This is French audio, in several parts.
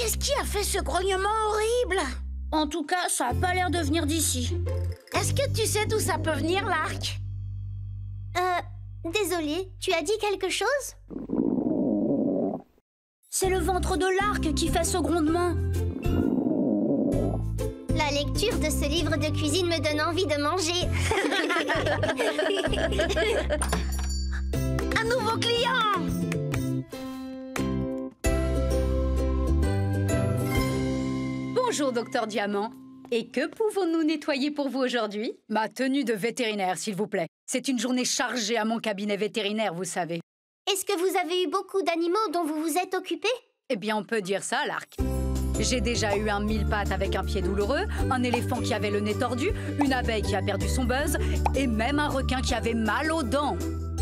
qu'est-ce qui a fait ce grognement horrible? En tout cas, ça a pas l'air de venir d'ici. Est-ce que tu sais d'où ça peut venir, l'Arc? Désolée, tu as dit quelque chose? C'est le ventre de l'Arc qui fait ce grondement. La lecture de ce livre de cuisine me donne envie de manger. Un nouveau client! Bonjour, Docteur Diamant. Et que pouvons-nous nettoyer pour vous aujourd'hui? Ma tenue de vétérinaire, s'il vous plaît. C'est une journée chargée à mon cabinet vétérinaire, vous savez. Est-ce que vous avez eu beaucoup d'animaux dont vous vous êtes occupé? Eh bien, on peut dire ça, l'Arc. J'ai déjà eu un mille-pattes avec un pied douloureux, un éléphant qui avait le nez tordu, une abeille qui a perdu son buzz, et même un requin qui avait mal aux dents.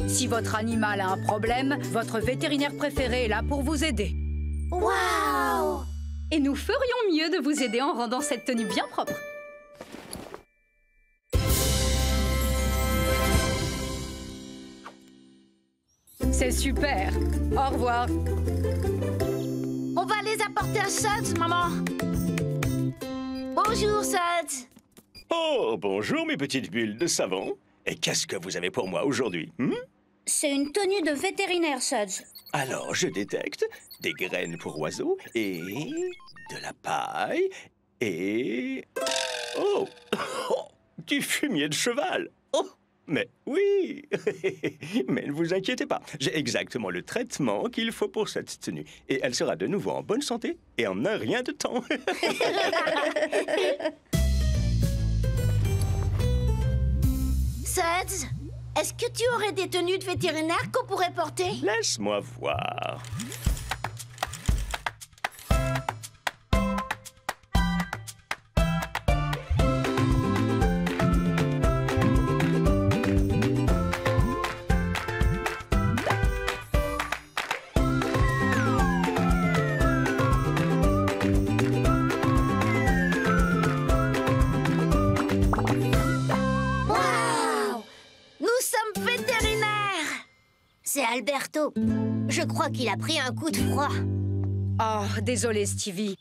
Si votre animal a un problème, votre vétérinaire préféré est là pour vous aider. Waouh! Et nous ferions mieux de vous aider en rendant cette tenue bien propre. C'est super. Au revoir. On va les apporter à Suds, maman. Bonjour, Suds. Oh, bonjour mes petites bulles de savon. Et qu'est-ce que vous avez pour moi aujourd'hui? C'est une tenue de vétérinaire, Suds. Alors, je détecte des graines pour oiseaux et de la paille et... Oh, du fumier de cheval. Oh, mais oui. Mais ne vous inquiétez pas, j'ai exactement le traitement qu'il faut pour cette tenue. Et elle sera de nouveau en bonne santé et en un rien de temps. Suds, est-ce que tu aurais des tenues de vétérinaire qu'on pourrait porter? Laisse-moi voir. C'est Alberto. Je crois qu'il a pris un coup de froid. Oh, désolé, Stevie.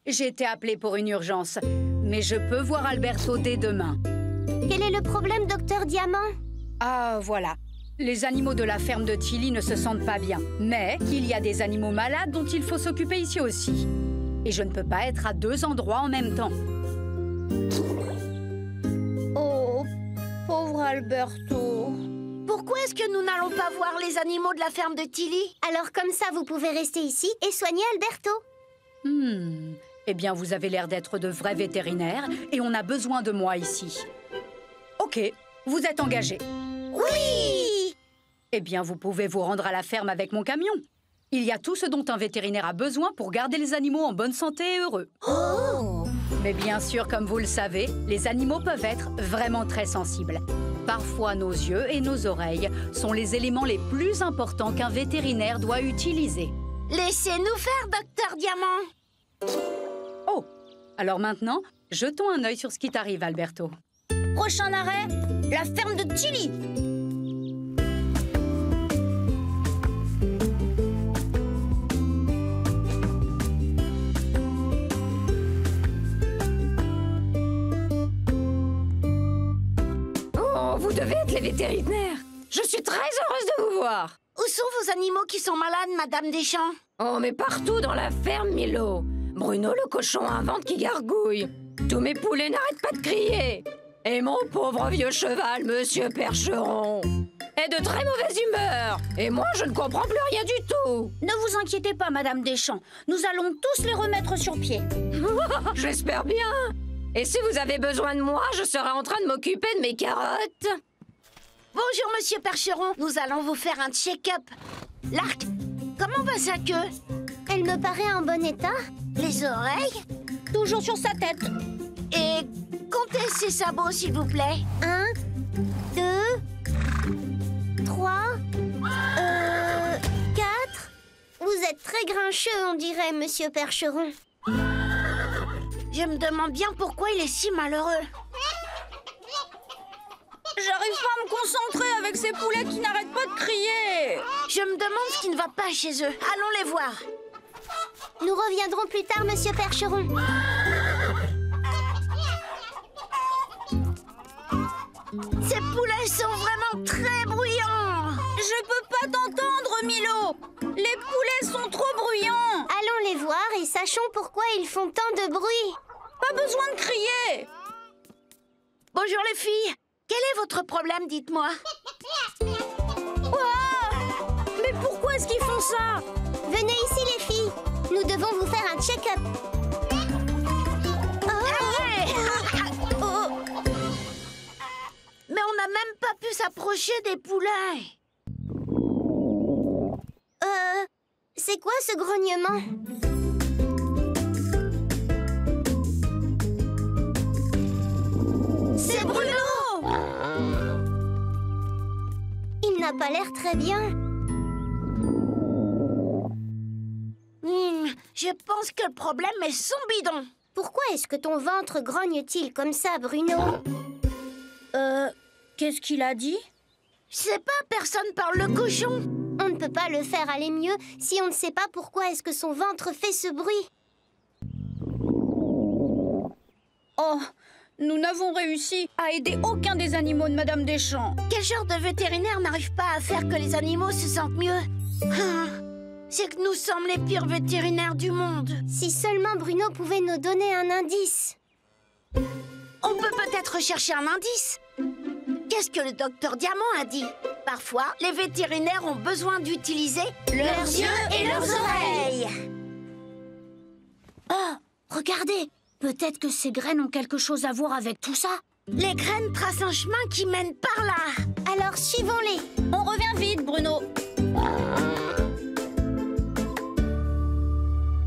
J'ai été appelée pour une urgence, mais je peux voir Alberto dès demain. Quel est le problème, Docteur Diamant? Ah, voilà. Les animaux de la ferme de Tilly ne se sentent pas bien, mais qu'il y a des animaux malades dont il faut s'occuper ici aussi. Et je ne peux pas être à deux endroits en même temps. Oh, pauvre Alberto. Pourquoi est-ce que nous n'allons pas voir les animaux de la ferme de Tilly? Alors comme ça, vous pouvez rester ici et soigner Alberto. Eh bien, vous avez l'air d'être de vrais vétérinaires et on a besoin de moi ici. Ok, vous êtes engagés. Oui! Eh bien, vous pouvez vous rendre à la ferme avec mon camion. Il y a tout ce dont un vétérinaire a besoin pour garder les animaux en bonne santé et heureux. Oh! Mais bien sûr, comme vous le savez, les animaux peuvent être vraiment très sensibles. Parfois, nos yeux et nos oreilles sont les éléments les plus importants qu'un vétérinaire doit utiliser. Laissez-nous faire, Docteur Diamant. Oh! Alors maintenant, jetons un œil sur ce qui t'arrive, Alberto. Prochain arrêt, la ferme de Tilly. Oh, vous devez être les vétérinaires. Je suis très heureuse de vous voir. Où sont vos animaux qui sont malades, Madame Deschamps? Oh, mais partout dans la ferme, Milo. Bruno le cochon a un ventre qui gargouille. Tous mes poulets n'arrêtent pas de crier. Et mon pauvre vieux cheval, Monsieur Percheron, est de très mauvaise humeur. Et moi, je ne comprends plus rien du tout. Ne vous inquiétez pas, Madame Deschamps. Nous allons tous les remettre sur pied. J'espère bien. Et si vous avez besoin de moi, je serai en train de m'occuper de mes carottes. Bonjour, Monsieur Percheron. Nous allons vous faire un check-up. L'Arc, comment va sa queue? Elle me paraît en bon état. Les oreilles? Toujours sur sa tête. Et comptez ses sabots, s'il vous plaît. 1, 2, 3, 4. Vous êtes très grincheux, on dirait, Monsieur Percheron. Je me demande bien pourquoi il est si malheureux. J'arrive pas à me concentrer avec ces poulets qui n'arrêtent pas de crier. Je me demande ce qui ne va pas chez eux. Allons les voir. Nous reviendrons plus tard, Monsieur Percheron. Ces poulets sont vraiment très bruyants. Je peux pas t'entendre, Milo. Les poulets sont trop bruyants. Allons les voir et sachons pourquoi ils font tant de bruit. Pas besoin de crier. Bonjour les filles. Quel est votre problème, dites-moi? Mais pourquoi est-ce qu'ils font ça? Venez ici, les filles. Nous devons vous faire un check-up. Mais on n'a même pas pu s'approcher des poulets. C'est quoi ce grognement? C'est Bruno! Il n'a pas l'air très bien. Je pense que le problème est son bidon. Pourquoi est-ce que ton ventre grogne-t-il comme ça, Bruno? Qu'est-ce qu'il a dit? Je sais pas, personne parle le cochon. On ne peut pas le faire aller mieux si on ne sait pas pourquoi est-ce que son ventre fait ce bruit. Oh, nous n'avons réussi à aider aucun des animaux de Madame Deschamps. Quel genre de vétérinaire n'arrive pas à faire que les animaux se sentent mieux? C'est que nous sommes les pires vétérinaires du monde. Si seulement Bruno pouvait nous donner un indice. On peut peut-être chercher un indice. Qu'est-ce que le docteur Diamant a dit? Parfois, les vétérinaires ont besoin d'utiliser leurs yeux et leurs oreilles. Oh, regardez. Peut-être que ces graines ont quelque chose à voir avec tout ça. Les graines tracent un chemin qui mène par là. Alors suivons-les. On revient vite, Bruno.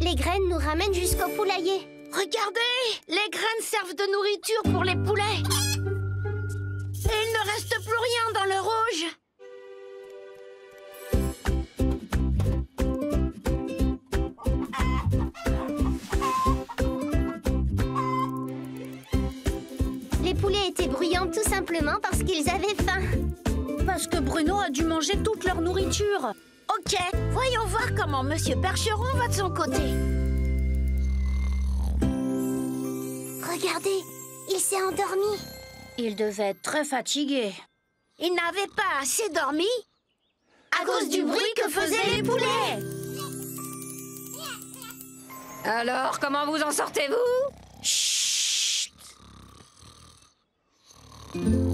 Les graines nous ramènent jusqu'au poulailler. Regardez, les graines servent de nourriture pour les poulets. Et il ne reste plus rien dans le rouge. Les poulets étaient bruyants tout simplement parce qu'ils avaient faim. Parce que Bruno a dû manger toute leur nourriture. Ok, voyons voir comment Monsieur Percheron va de son côté. Regardez, il s'est endormi. Il devait être très fatigué. Il n'avait pas assez dormi à cause du bruit que faisaient les poulets. Alors, comment vous en sortez-vous? Chut!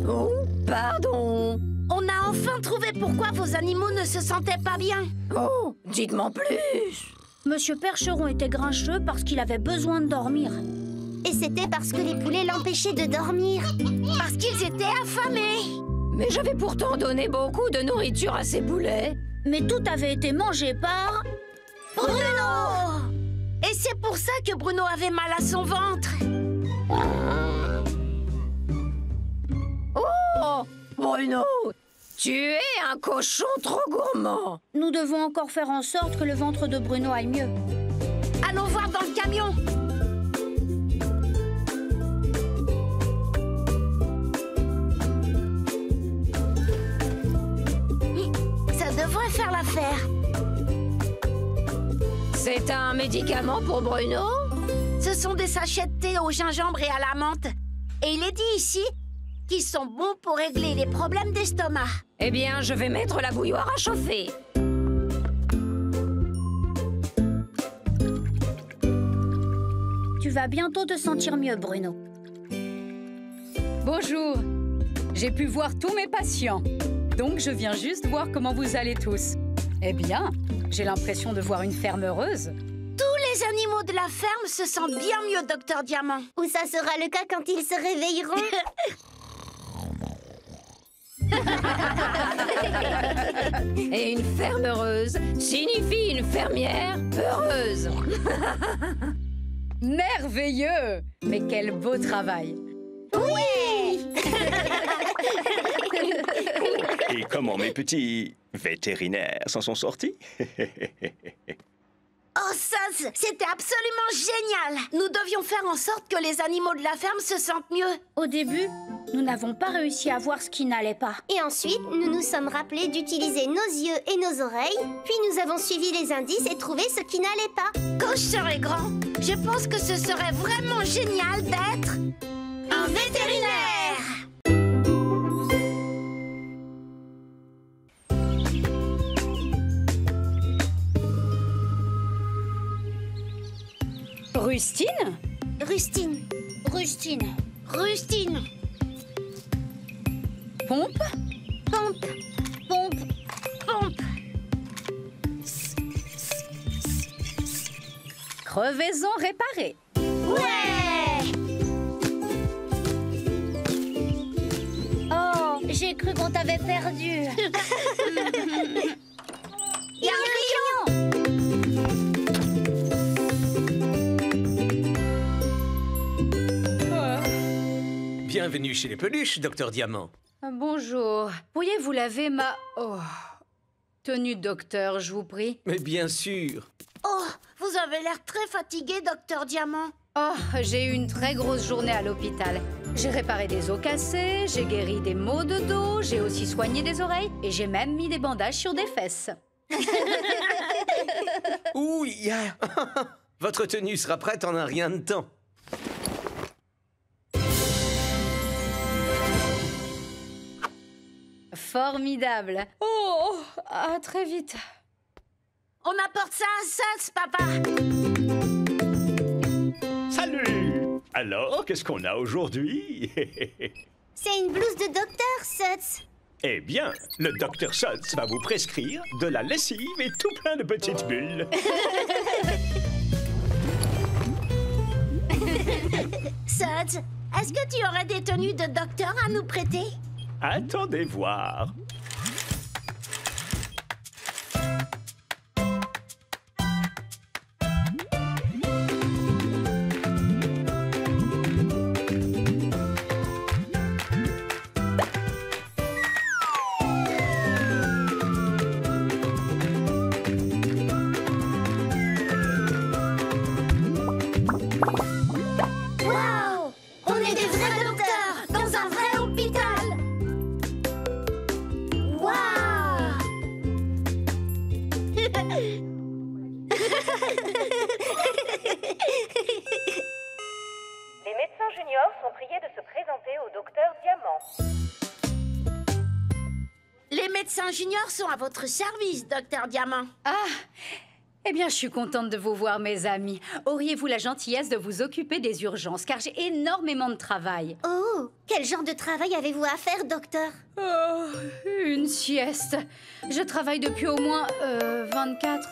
Oh, pardon. On a enfin trouvé pourquoi vos animaux ne se sentaient pas bien. Oh, dites-moi plus. Monsieur Percheron était grincheux parce qu'il avait besoin de dormir. Et c'était parce que les poulets l'empêchaient de dormir. Parce qu'ils étaient affamés. Mais j'avais pourtant donné beaucoup de nourriture à ces poulets. Mais tout avait été mangé par... Bruno! Et c'est pour ça que Bruno avait mal à son ventre. Oh, Bruno, tu es un cochon trop gourmand. Nous devons encore faire en sorte que le ventre de Bruno aille mieux. Allons voir dans le camion. Ça devrait faire l'affaire. C'est un médicament pour Bruno? Ce sont des sachets de thé au gingembre et à la menthe. Et il est dit ici qu'ils sont bons pour régler les problèmes d'estomac. Eh bien, je vais mettre la bouilloire à chauffer. Tu vas bientôt te sentir mieux, Bruno. Bonjour. J'ai pu voir tous mes patients. Donc, je viens juste voir comment vous allez tous. Eh bien, j'ai l'impression de voir une ferme heureuse. Tous les animaux de la ferme se sentent bien mieux, docteur Diamant. Ou ça sera le cas quand ils se réveilleront. Et une ferme heureuse signifie une fermière heureuse. Merveilleux! Mais quel beau travail! Oui! Et comment mes petits vétérinaires s'en sont sortis? Oh, ça, c'était absolument génial! Nous devions faire en sorte que les animaux de la ferme se sentent mieux. Au début, Nous n'avons pas réussi à voir ce qui n'allait pas. Et ensuite, nous nous sommes rappelés d'utiliser nos yeux et nos oreilles, puis nous avons suivi les indices et trouvé ce qui n'allait pas. Quand je serai grand, je pense que ce serait vraiment génial d'être un vétérinaire. Rustine? Rustine. Rustine. Rustine. Pompe? Pompe. Pompe. Pompe. Crevaison réparée. Ouais. Oh, j'ai cru qu'on t'avait perdu. Il y a un rayon. Bienvenue chez les peluches, Docteur Diamant. Bonjour. Pourriez-vous laver ma... Oh. Tenue de docteur, je vous prie. Mais bien sûr. Oh, vous avez l'air très fatigué, Docteur Diamant. Oh, j'ai eu une très grosse journée à l'hôpital. J'ai réparé des os cassés, j'ai guéri des maux de dos, j'ai aussi soigné des oreilles et j'ai même mis des bandages sur des fesses. Oui, votre tenue sera prête en un rien de temps. Formidable. Oh, à très vite. On apporte ça à Suds, papa. Salut! Alors, qu'est-ce qu'on a aujourd'hui? C'est une blouse de docteur, Suds. Eh bien, le docteur Suds va vous prescrire de la lessive et tout plein de petites bulles. Suds, est-ce que tu aurais des tenues de docteur à nous prêter? Attendez voir. Waouh! On est des vrais docteurs dans un vrai hôpital. Waouh! Les médecins juniors sont priés de se présenter au docteur Diamant. Les médecins juniors sont à votre service, Docteur Diamant. Ah, eh bien, je suis contente de vous voir, mes amis. Auriez-vous la gentillesse de vous occuper des urgences, car j'ai énormément de travail. Oh, quel genre de travail avez-vous à faire, docteur? Oh, une sieste. Je travaille depuis au moins 24...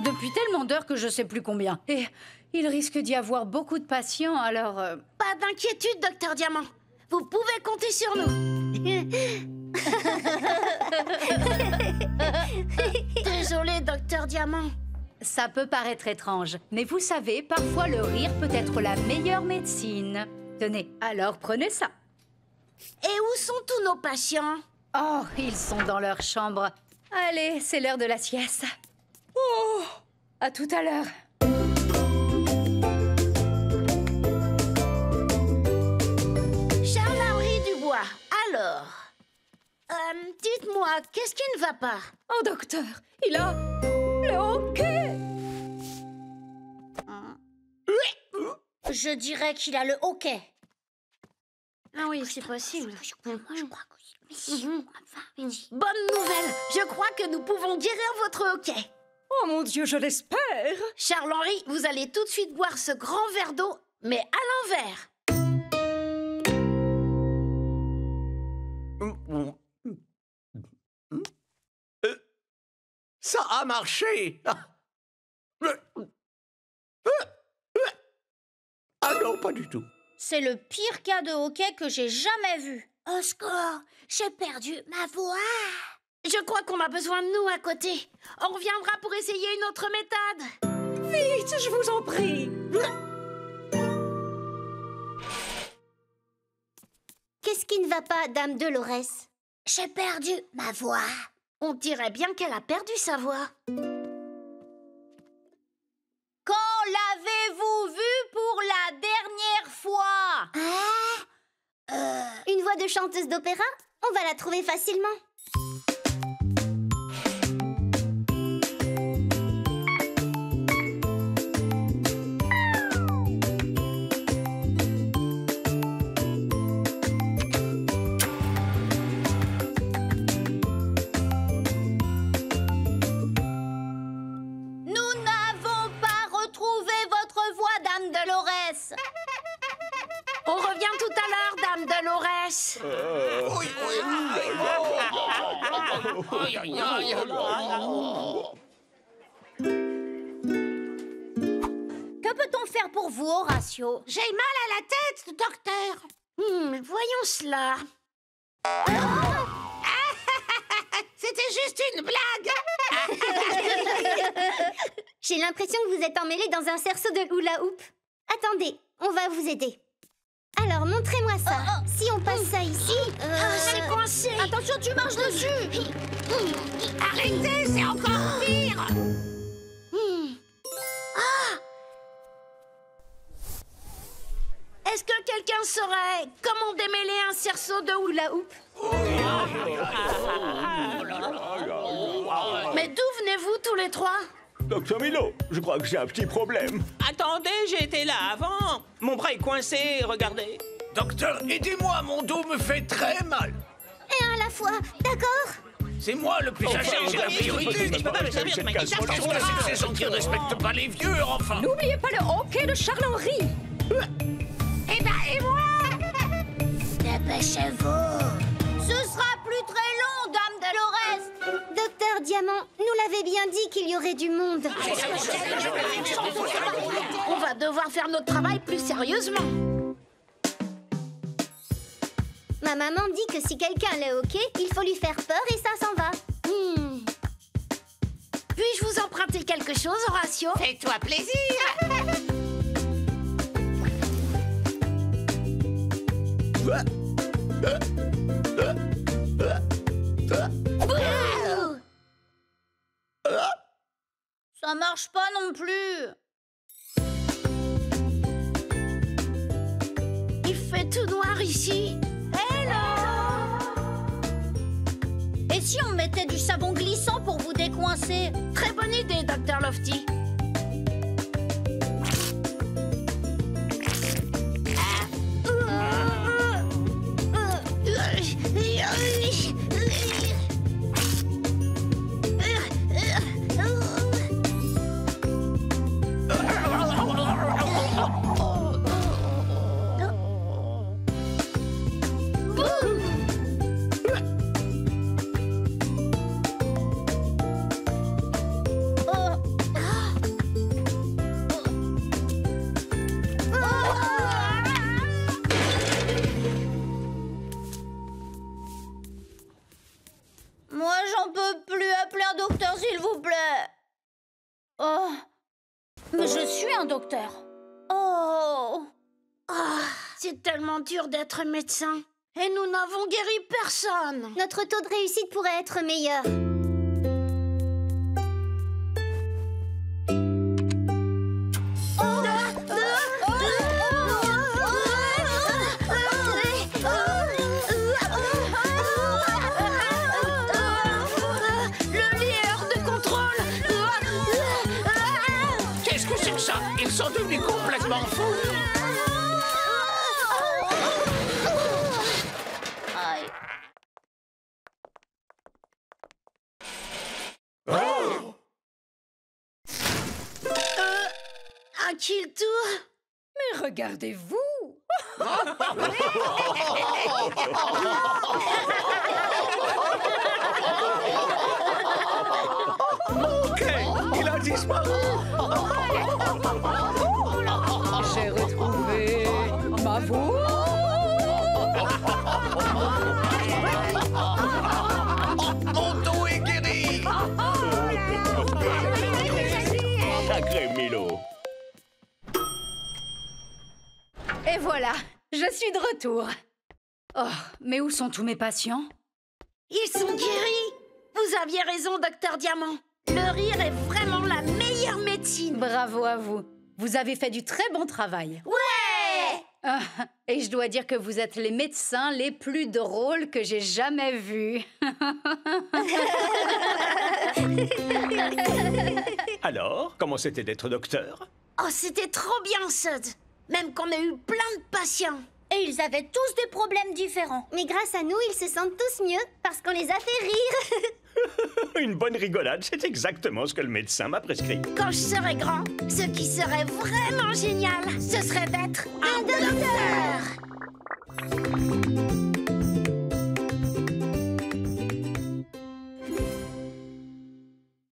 depuis tellement d'heures que je sais plus combien. Et il risque d'y avoir beaucoup de patients, alors... Pas d'inquiétude, Docteur Diamant. Vous pouvez compter sur nous. Désolé, Docteur Diamant. Ça peut paraître étrange, mais vous savez, parfois le rire peut être la meilleure médecine. Tenez, alors prenez ça. Et où sont tous nos patients? Oh, ils sont dans leur chambre. Allez, c'est l'heure de la sieste. Oh, à tout à l'heure. Charles-Henri Dubois, alors... dites-moi, qu'est-ce qui ne va pas? Oh, docteur, il a le hoquet. Je dirais qu'il a le hoquet. Ah oui, c'est possible. Bonne nouvelle, je crois que nous pouvons guérir votre hoquet. Oh mon Dieu, je l'espère. Charles-Henri, vous allez tout de suite boire ce grand verre d'eau, mais à l'envers. Ça a marché. Ah non, pas du tout. C'est le pire cas de hoquet que j'ai jamais vu. Au secours, j'ai perdu ma voix. Je crois qu'on a besoin de nous à côté. On reviendra pour essayer une autre méthode. Vite, je vous en prie. Qu'est-ce qui ne va pas, Dame Dolores? J'ai perdu ma voix. On dirait bien qu'elle a perdu sa voix. Quand l'avez-vous vu pour la dernière fois? Une voix de chanteuse d'opéra? On va la trouver facilement. Nous n'avons pas retrouvé votre voix, Dame Dolores. On revient tout à l'heure, Dame Dolores. Que peut-on faire pour vous, Horatio? J'ai mal à la tête, docteur. Voyons cela. C'était juste une blague. J'ai l'impression que vous êtes emmêlés dans un cerceau de hula hoop. Attendez, on va vous aider. Alors, montrez-moi ça. Si on passe ça ici... C'est coincé. Attention, tu marches dessus. Arrêtez, c'est encore pire. Est-ce que quelqu'un saurait comment démêler un cerceau de hula hoop? Mais d'où venez-vous tous les trois? Docteur Milo, je crois que j'ai un petit problème. Attendez, j'ai été là avant. Mon bras est coincé, regardez. Docteur, aidez-moi, mon dos me fait très mal. Et un à la fois, d'accord? C'est moi le plus âgé, j'ai la priorité. Je peux pas me servir de ma guitare. Qu'est-ce que c'est que ces gens qui ne respectent pas les vieux, enfin? N'oubliez pas le hockey de Charles-Henri. Eh ben, et moi? Dépêchez-vous. Ce sera plus très long, Dame Dolores. Docteur Diamant, nous l'avait bien dit qu'il y aurait du monde. On va devoir faire notre travail plus sérieusement. Ma maman dit que si quelqu'un est hockey, il faut lui faire peur et ça s'en va. Puis-je vous emprunter quelque chose, Horatio? Fais-toi plaisir. Ça marche pas non plus. Il fait tout noir ici. Et si on mettait du savon glissant pour vous décoincer? Très bonne idée, Dr. Lofty. Moi, j'en peux plus. Appeler un docteur, s'il vous plaît. Oh. Mais je suis un docteur. Oh. C'est tellement dur d'être médecin. Et nous n'avons guéri personne. Notre taux de réussite pourrait être meilleur. Ils sont devenus complètement fous. Aïe. Oh! Un kill tour. Mais regardez-vous. Ok, il a disparu. J'ai retrouvé ma voix. Mon dos est guéri. Sacré Milo. Et voilà, je suis de retour. Oh, mais où sont tous mes patients? Ils sont guéris. Vous aviez raison, Docteur Diamant. Le rire est vraiment la meilleure médecine. Bravo à vous. Vous avez fait du très bon travail. Ouais! Et je dois dire que vous êtes les médecins les plus drôles que j'ai jamais vus. Alors, comment c'était d'être docteur? Oh, c'était trop bien, Sud. Même qu'on a eu plein de patients. Et ils avaient tous des problèmes différents. Mais grâce à nous, ils se sentent tous mieux parce qu'on les a fait rire. Une bonne rigolade, c'est exactement ce que le médecin m'a prescrit. Quand je serai grand, ce qui serait vraiment génial, ce serait d'être un docteur.